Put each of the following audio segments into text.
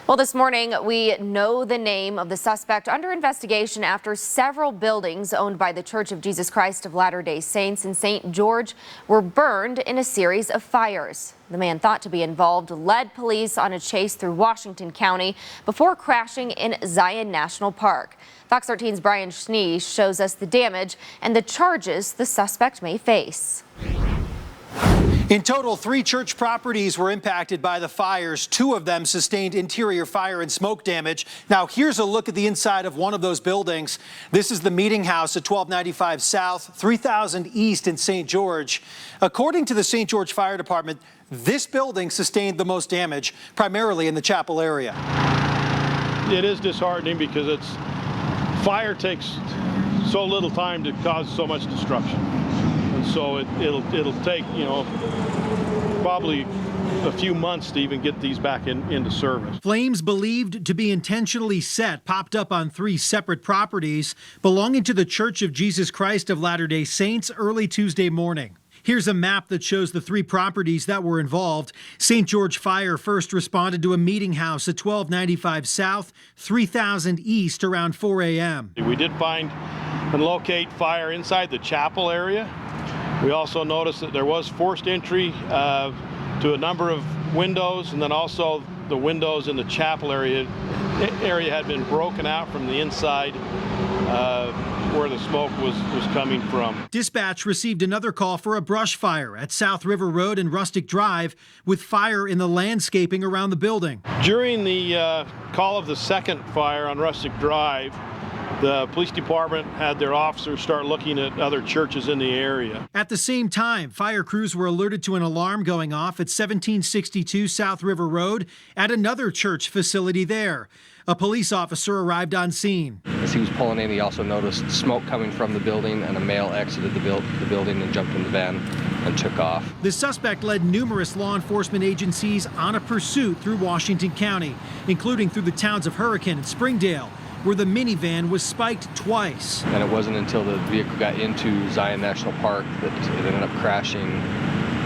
Well, this morning, we know the name of the suspect under investigation after several buildings owned by the Church of Jesus Christ of Latter-day Saints in St. George were burned in a series of fires. The man thought to be involved led police on a chase through Washington County before crashing in Zion National Park. Fox 13's Brian Schnee shows us the damage and the charges the suspect may face. In total, 3 church properties were impacted by the fires. 2 of them sustained interior fire and smoke damage. Now, here's a look at the inside of one of those buildings. This is the Meeting House at 1295 South, 3000 East in St. George. According to the St. George Fire Department, this building sustained the most damage, primarily in the chapel area. It is disheartening because fire takes so little time to cause so much destruction. And so it'll take, probably a few months to even get these back into service. Flames believed to be intentionally set popped up on 3 separate properties belonging to the Church of Jesus Christ of Latter-day Saints early Tuesday morning. Here's a map that shows the 3 properties that were involved. St. George Fire first responded to a meeting house at 1295 South, 3000 East around 4 a.m. We did find and locate fire inside the chapel area. We also noticed that there was forced entry to a number of windows, and then also the windows in the chapel area had been broken out from the inside where the smoke was coming from. Dispatch received another call for a brush fire at South River Road and Rustic Drive with fire in the landscaping around the building. During the call of the second fire on Rustic Drive, the police department had their officers start looking at other churches in the area. At the same time, fire crews were alerted to an alarm going off at 1762 South River Road at another church facility there. A police officer arrived on scene. As he was pulling in, he also noticed smoke coming from the building, and a male exited the building and jumped in the van and took off. The suspect led numerous law enforcement agencies on a pursuit through Washington County, including through the towns of Hurricane and Springdale, where the minivan was spiked twice. And it wasn't until the vehicle got into Zion National Park that it ended up crashing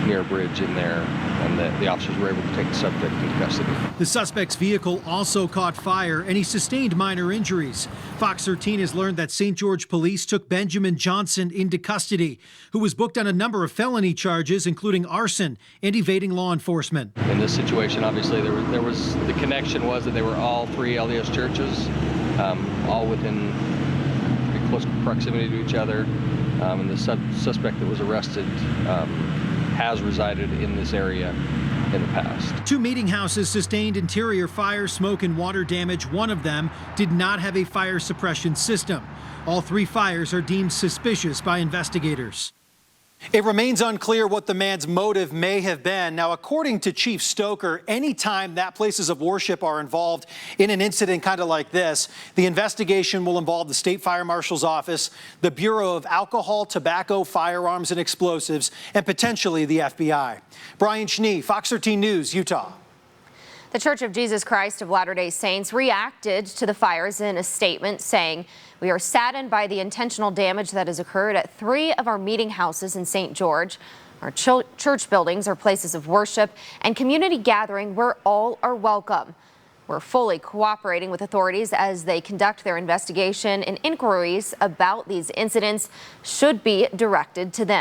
near a bridge in there, and the officers were able to take the subject into custody. The suspect's vehicle also caught fire, and he sustained minor injuries. Fox 13 has learned that St. George police took Benjamin Johnson into custody, who was booked on a number of felony charges, including arson and evading law enforcement. In this situation, obviously, there was the connection was that they were all 3 LDS churches, all within pretty close proximity to each other, and the suspect that was arrested has resided in this area in the past. 2 meeting houses sustained interior fire, smoke, and water damage. One of them did not have a fire suppression system. All 3 fires are deemed suspicious by investigators. It remains unclear what the man's motive may have been. Now, according to Chief Stoker, anytime that places of worship are involved in an incident kind of like this, the investigation will involve the State Fire Marshal's Office, the Bureau of Alcohol, Tobacco, Firearms, and Explosives, and potentially the FBI. Brian Schnee, Fox 13 News, Utah. The Church of Jesus Christ of Latter-day Saints reacted to the fires in a statement saying, "We are saddened by the intentional damage that has occurred at 3 of our meeting houses in St. George. Our church buildings are places of worship and community gathering where all are welcome. We're fully cooperating with authorities as they conduct their investigation, and inquiries about these incidents should be directed to them."